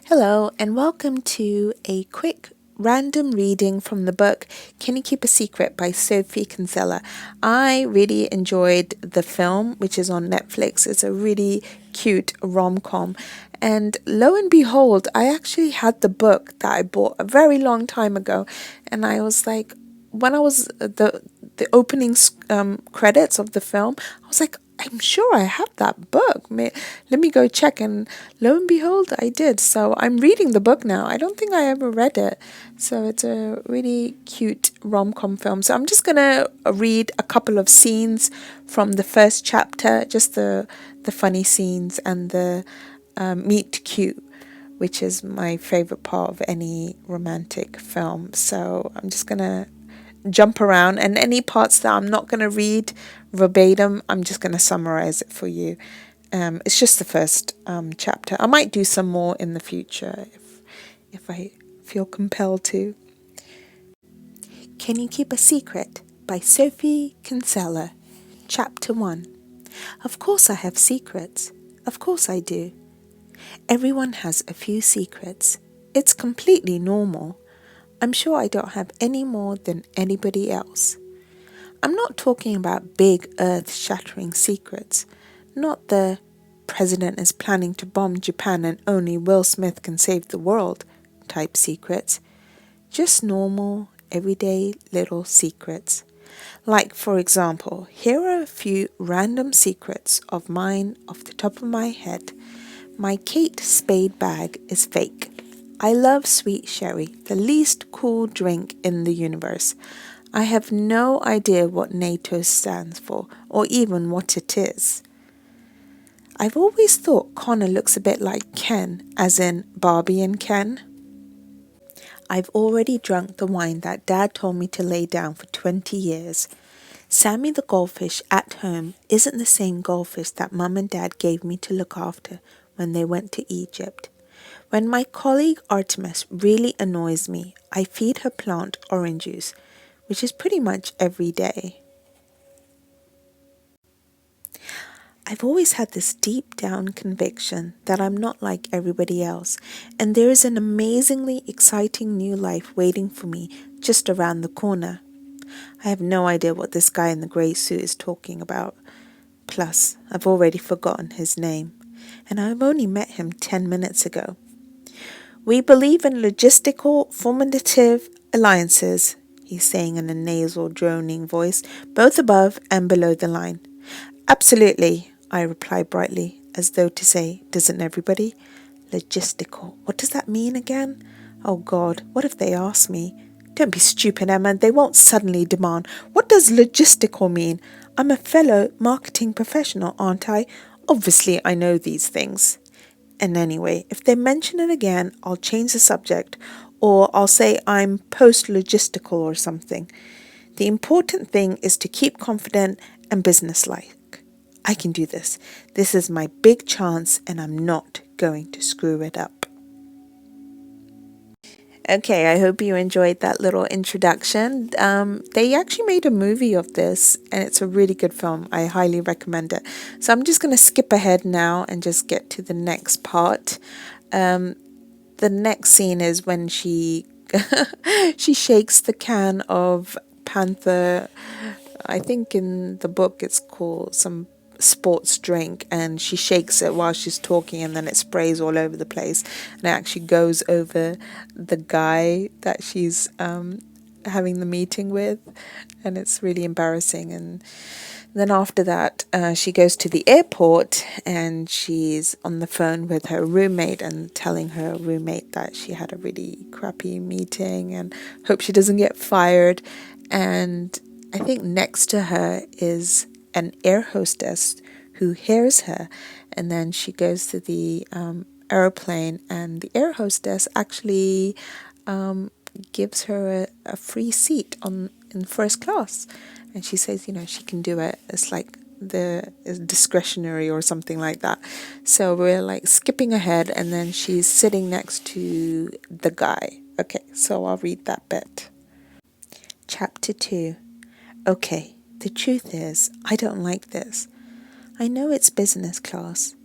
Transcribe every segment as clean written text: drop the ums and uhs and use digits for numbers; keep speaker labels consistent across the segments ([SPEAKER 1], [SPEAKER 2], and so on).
[SPEAKER 1] Hello, and welcome to a quick random reading from the book Can You Keep a Secret by Sophie Kinsella. I really enjoyed the film, which is on Netflix. It's a really cute rom-com. And lo and behold, I actually had the book that I bought a very long time ago. And I was like, when I was the opening credits of the film, I was like, I'm sure I have that book. Let me go check. And lo and behold, I did. So I'm reading the book now. I don't think I ever read it. So it's a really cute rom-com film. So I'm just going to read a couple of scenes from the first chapter, just the funny scenes and the meet cute, which is my favorite part of any romantic film. So I'm just going to jump around, and any parts that I'm not going to read verbatim, I'm just going to summarize it for you. It's just the first chapter. I might do some more in the future if I feel compelled to. Can You Keep a Secret by Sophie Kinsella. Chapter 1. Of course I have secrets. Of course I do. Everyone has a few secrets. It's completely normal. I'm sure I don't have any more than anybody else. I'm not talking about big earth-shattering secrets, not the president is planning to bomb Japan and only Will Smith can save the world type secrets. Just normal, everyday little secrets. Like, for example, here are a few random secrets of mine off the top of my head. My Kate Spade bag is fake. I love sweet sherry, the least cool drink in the universe. I have no idea what NATO stands for, or even what it is. I've always thought Connor looks a bit like Ken, as in Barbie and Ken. I've already drunk the wine that Dad told me to lay down for 20 years. Sammy the goldfish at home isn't the same goldfish that Mum and Dad gave me to look after when they went to Egypt. When my colleague Artemis really annoys me, I feed her plant orange juice, which is pretty much every day. I've always had this deep down conviction that I'm not like everybody else, and there is an amazingly exciting new life waiting for me just around the corner. I have no idea what this guy in the grey suit is talking about. Plus, I've already forgotten his name, and I've only met him 10 minutes ago. We believe in logistical, formative alliances, he's saying in a nasal, droning voice, both above and below the line. Absolutely, I reply brightly, as though to say, doesn't everybody? Logistical, what does that mean again? Oh God, what if they ask me? Don't be stupid, Emma, they won't suddenly demand. What does logistical mean? I'm a fellow marketing professional, aren't I? Obviously I know these things. And anyway, if they mention it again, I'll change the subject, or I'll say I'm post-logistical or something. The important thing is to keep confident and businesslike. I can do this. This is my big chance, and I'm not going to screw it up. Okay, I hope you enjoyed that little introduction. They actually made a movie of this, and it's a really good film. I highly recommend it. So I'm just going to skip ahead now and just get to the next part. The next scene is when she she shakes the can of Panther. I think in the book it's called some sports drink, and she shakes it while she's talking, and then it sprays all over the place, and it actually goes over the guy that she's having the meeting with, and it's really embarrassing. And then after that, she goes to the airport, and she's on the phone with her roommate and telling her roommate that she had a really crappy meeting and hope she doesn't get fired. And I think next to her is an air hostess who hears her, and then she goes to the airplane, and the air hostess actually gives her a free seat in first class, and she says, she can do it. It's like it's discretionary or something like that. So we're like skipping ahead, and then she's sitting next to the guy. Okay, so I'll read that bit. Chapter 2. Okay, the truth is, I don't like this. I know it's business class.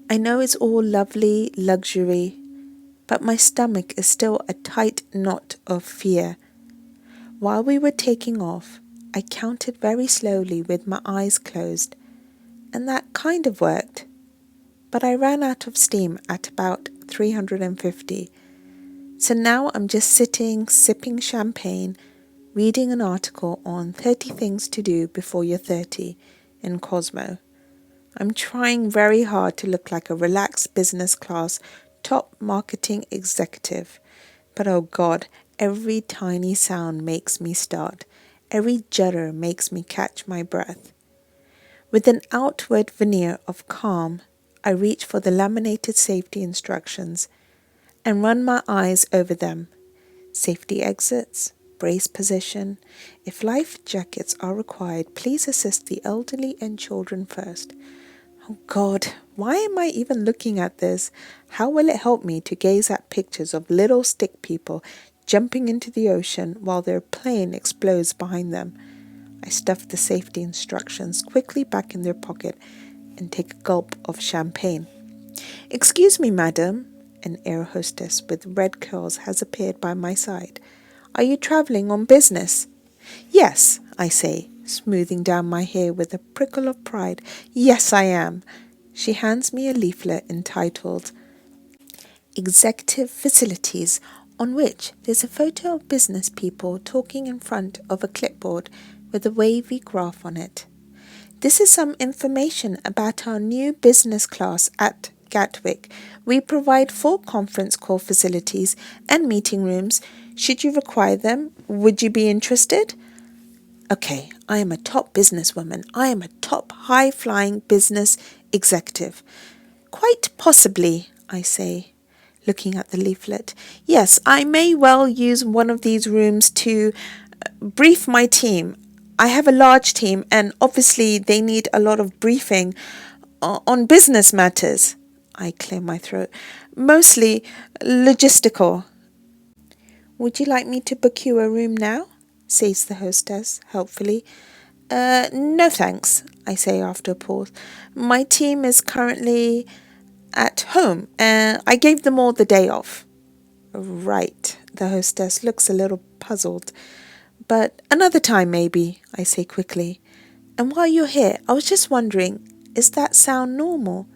[SPEAKER 1] I know it's all lovely luxury, but my stomach is still a tight knot of fear. While we were taking off, I counted very slowly with my eyes closed, and that kind of worked. But I ran out of steam at about 350. So now I'm just sitting, sipping champagne, reading an article on 30 things to do before you're 30 in Cosmo. I'm trying very hard to look like a relaxed business class top marketing executive. But oh God, every tiny sound makes me start. Every judder makes me catch my breath. With an outward veneer of calm, I reach for the laminated safety instructions and run my eyes over them. Safety exits, brace position. If life jackets are required, please assist the elderly and children first. Oh God, why am I even looking at this? How will it help me to gaze at pictures of little stick people jumping into the ocean while their plane explodes behind them? I stuff the safety instructions quickly back in their pocket and take a gulp of champagne. Excuse me, madam. An air hostess with red curls has appeared by my side. Are you travelling on business? Yes, I say, smoothing down my hair with a prickle of pride. Yes, I am. She hands me a leaflet entitled Executive Facilities, on which there's a photo of business people talking in front of a clipboard with a wavy graph on it. This is some information about our new business class at Gatwick. We provide full conference call facilities and meeting rooms. Should you require them, would you be interested? Okay, I am a top businesswoman. I am a top high-flying business executive. Quite possibly, I say, looking at the leaflet. Yes, I may well use one of these rooms to brief my team. I have a large team and obviously they need a lot of briefing on business matters. I clear my throat. Mostly logistical. Would you like me to book you a room now? Says the hostess helpfully. No thanks, I say after a pause. My team is currently at home. I gave them all the day off. Right, the hostess looks a little puzzled. But another time maybe, I say quickly. And while you're here, I was just wondering, is that sound normal?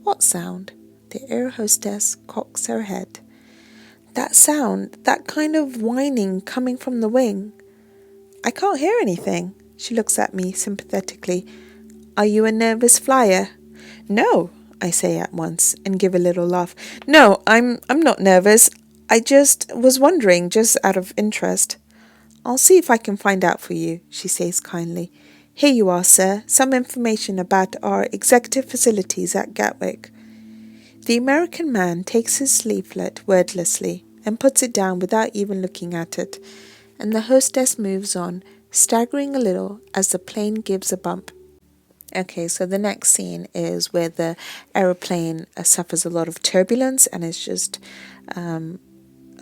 [SPEAKER 1] What sound? The air hostess cocks her head. That sound, that kind of whining coming from the wing. I can't hear anything. She looks at me sympathetically. Are you a nervous flyer? No, I say at once and give a little laugh. No, I'm not nervous. I just was wondering, just out of interest. I'll see if I can find out for you, she says kindly. Here you are, sir, some information about our executive facilities at Gatwick. The American man takes his leaflet wordlessly and puts it down without even looking at it, and the hostess moves on, staggering a little as the plane gives a bump. Okay, so the next scene is where the aeroplane suffers a lot of turbulence and it's just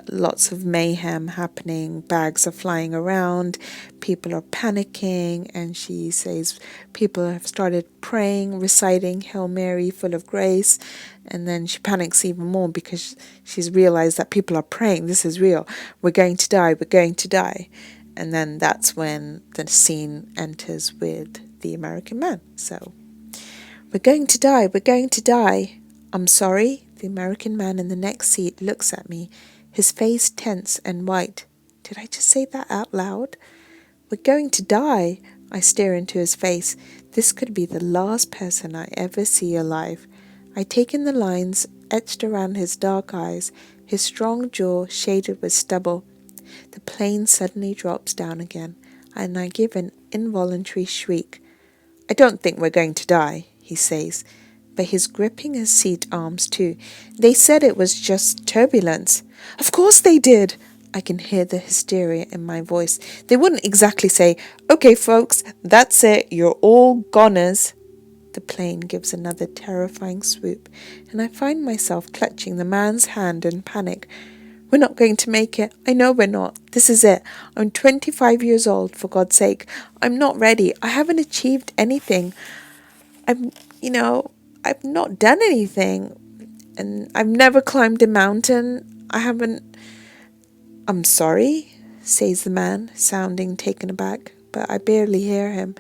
[SPEAKER 1] lots of mayhem happening. Bags are flying around, people are panicking, and she says people have started praying, reciting Hail Mary full of grace, and then she panics even more because she's realized that people are praying. This is real. We're going to die. We're going to die. And then that's when the scene enters with the American man. So, we're going to die. We're going to die. I'm sorry. The American man in the next seat looks at me, his face tense and white. Did I just say that out loud? We're going to die. I stare into his face. This could be the last person I ever see alive. I take in the lines etched around his dark eyes, his strong jaw shaded with stubble. The plane suddenly drops down again, and I give an involuntary shriek. I don't think we're going to die, he says, but he's gripping his seat arms too. They said it was just turbulence. Of course they did. I can hear the hysteria in my voice. They wouldn't exactly say, okay folks, that's it, you're all goners. The plane gives another terrifying swoop, and I find myself clutching the man's hand in panic. We're not going to make it. I know we're not. This is it. I'm 25 years old, for God's sake. I'm not ready. I haven't achieved anything. I've not done anything. And I've never climbed a mountain. I haven't. I'm sorry, says the man, sounding taken aback, but I barely hear him.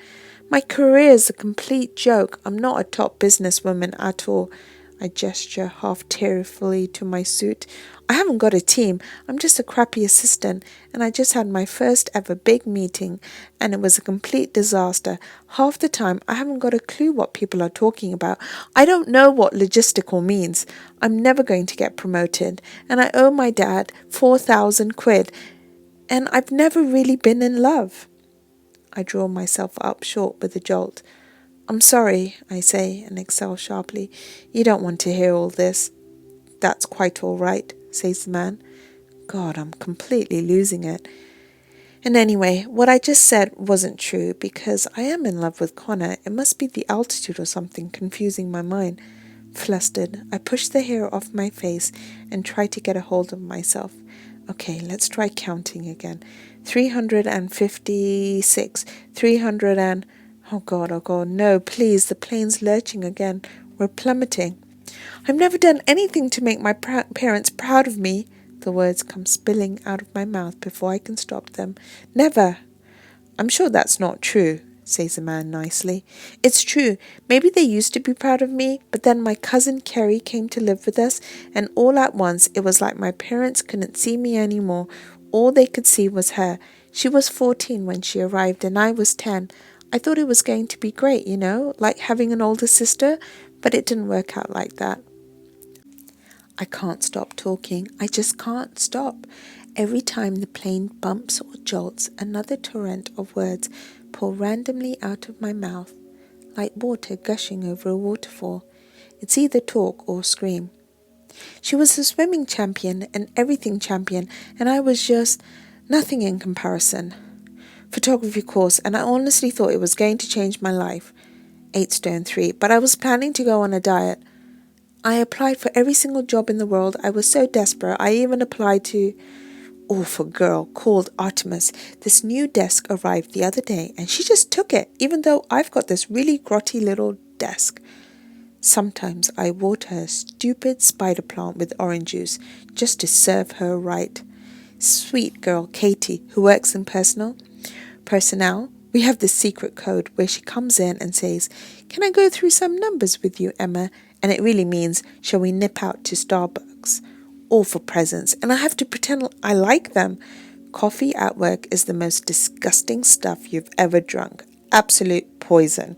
[SPEAKER 1] My career's a complete joke. I'm not a top businesswoman at all. I gesture half tearfully to my suit. I haven't got a team. I'm just a crappy assistant, and I just had my first ever big meeting, and it was a complete disaster. Half the time, I haven't got a clue what people are talking about. I don't know what logistical means. I'm never going to get promoted, and I owe my dad 4,000 quid, and I've never really been in love. I draw myself up short with a jolt. I'm sorry, I say, and exhale sharply. You don't want to hear all this. That's quite all right, says the man. God, I'm completely losing it. And anyway, what I just said wasn't true, because I am in love with Connor. It must be the altitude or something confusing my mind. Flustered, I push the hair off my face and try to get a hold of myself. Okay, let's try counting again. 356, 300 and... Oh God, no, please, the plane's lurching again. We're plummeting. I've never done anything to make my parents proud of me. The words come spilling out of my mouth before I can stop them. Never. I'm sure that's not true, says the man nicely. It's true. Maybe they used to be proud of me, but then my cousin Kerry came to live with us, and all at once it was like my parents couldn't see me anymore. All they could see was her. She was 14 when she arrived, and I was 10. I thought it was going to be great, like having an older sister, but it didn't work out like that. I can't stop talking. I just can't stop. Every time the plane bumps or jolts, another torrent of words pour randomly out of my mouth, like water gushing over a waterfall. It's either talk or scream. She was a swimming champion, an everything champion, and I was just nothing in comparison. Photography course, and I honestly thought it was going to change my life. 8 stone 3, but I was planning to go on a diet. I applied for every single job in the world. I was so desperate. I even applied to... Awful girl called Artemis. This new desk arrived the other day, and she just took it, even though I've got this really grotty little desk. Sometimes I water her stupid spider plant with orange juice just to serve her right. Sweet girl Katie, who works in personnel, we have this secret code where she comes in and says, "Can I go through some numbers with you, Emma?" And it really means, "Shall we nip out to Starbucks?" All for presents, and I have to pretend I like them. Coffee at work is the most disgusting stuff you've ever drunk. Absolute poison.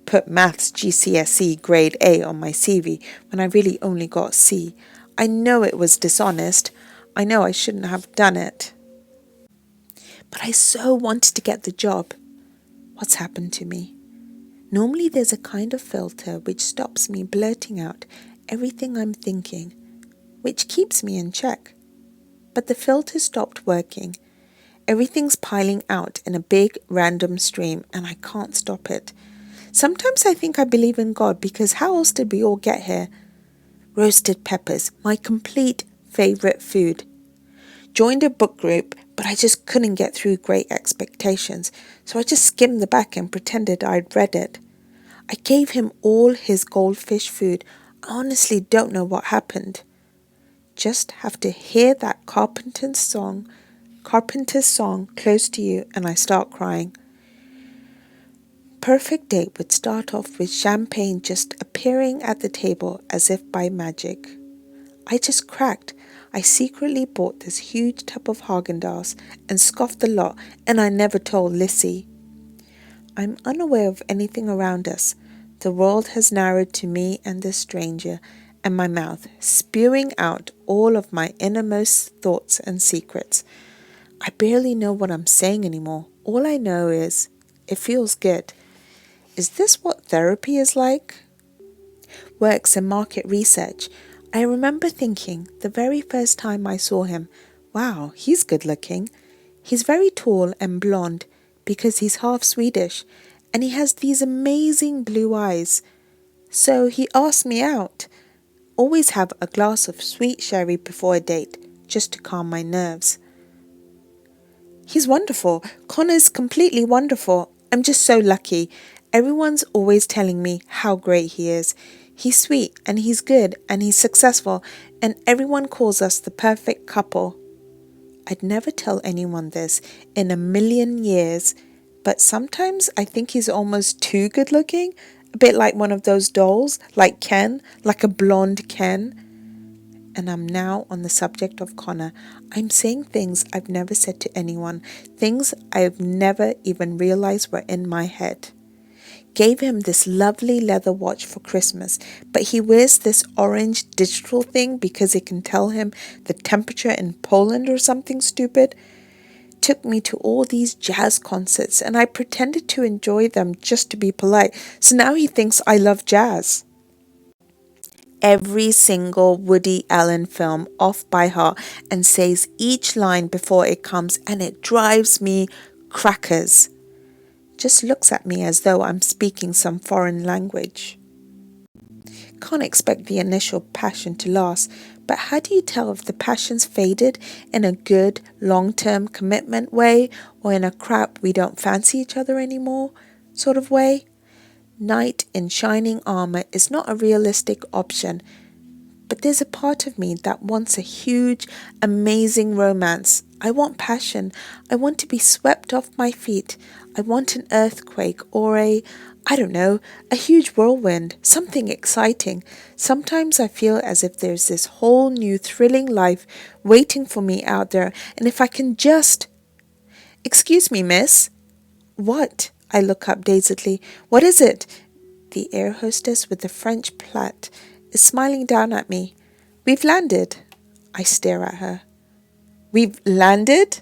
[SPEAKER 1] Put maths GCSE grade A on my CV when I really only got C. I know it was dishonest. I know I shouldn't have done it. But I so wanted to get the job. What's happened to me? Normally there's a kind of filter which stops me blurting out everything I'm thinking, which keeps me in check. But the filter stopped working. Everything's piling out in a big random stream, and I can't stop it. Sometimes I think I believe in God, because how else did we all get here? Roasted peppers, my complete favourite food. Joined a book group, but I just couldn't get through Great Expectations, so I just skimmed the back and pretended I'd read it. I gave him all his goldfish food. I honestly don't know what happened. Just have to hear that Carpenter's song close to you, and I start crying. Perfect date would start off with champagne just appearing at the table as if by magic. I just cracked. I secretly bought this huge tub of Haagen-Dazs and scoffed the lot, and I never told Lissy. I'm unaware of anything around us. The world has narrowed to me and this stranger, and my mouth, spewing out all of my innermost thoughts and secrets. I barely know what I'm saying anymore. All I know is, it feels good. Is this what therapy is like? Works in market research. I remember thinking the very first time I saw him, wow, he's good looking. He's very tall and blonde because he's half Swedish, and he has these amazing blue eyes. So he asked me out. Always have a glass of sweet sherry before a date, just to calm my nerves. He's wonderful. Connor's completely wonderful. I'm just so lucky. Everyone's always telling me how great he is. He's sweet and he's good and he's successful and everyone calls us the perfect couple. I'd never tell anyone this in a million years, but sometimes I think he's almost too good looking, a bit like one of those dolls, like Ken, like a blonde Ken. And I'm now on the subject of Connor. I'm saying things I've never said to anyone, things I've never even realized were in my head. Gave him this lovely leather watch for Christmas, but he wears this orange digital thing because it can tell him the temperature in Poland or something stupid. Took me to all these jazz concerts and I pretended to enjoy them just to be polite. So now he thinks I love jazz. Every single Woody Allen film off by heart and says each line before it comes, and it drives me crackers. Just looks at me as though I'm speaking some foreign language. Can't expect the initial passion to last, but how do you tell if the passion's faded in a good long-term commitment way or in a crap we don't fancy each other anymore sort of way? Knight in shining armor is not a realistic option, but there's a part of me that wants a huge, amazing romance. I want passion. I want to be swept off my feet. I want an earthquake or I don't know, a huge whirlwind, something exciting. Sometimes I feel as if there's this whole new thrilling life waiting for me out there, and if I can just... Excuse me, miss. What? I look up dazedly. What is it? The air hostess with the French plait is smiling down at me. We've landed. I stare at her. We've landed?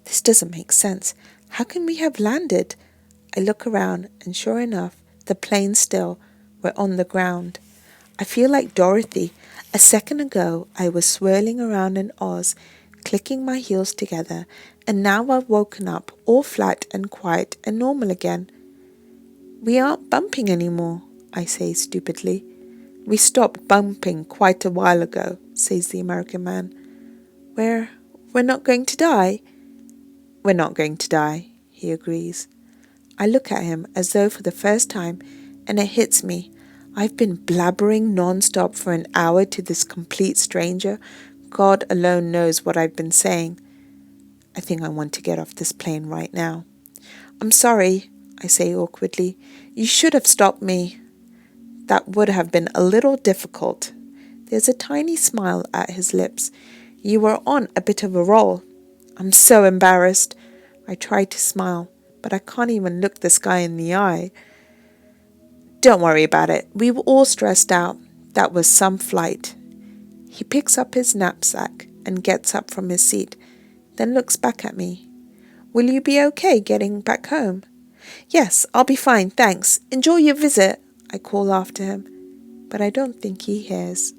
[SPEAKER 1] This doesn't make sense. How can we have landed? I look around and sure enough, the plane's still. We're on the ground. I feel like Dorothy. A second ago, I was swirling around in Oz, clicking my heels together, and now I've woken up all flat and quiet and normal again. We aren't bumping anymore, I say stupidly. We stopped bumping quite a while ago, says the American man. We're not going to die? We're not going to die, he agrees. I look at him as though for the first time, and it hits me. I've been blabbering non-stop for an hour to this complete stranger. God alone knows what I've been saying. I think I want to get off this plane right now. I'm sorry, I say awkwardly. You should have stopped me. That would have been a little difficult. There's a tiny smile at his lips. You were on a bit of a roll. I'm so embarrassed. I try to smile, but I can't even look this guy in the eye. Don't worry about it. We were all stressed out. That was some flight. He picks up his knapsack and gets up from his seat, then looks back at me. Will you be okay getting back home? Yes, I'll be fine, thanks. Enjoy your visit, I call after him, but I don't think he hears.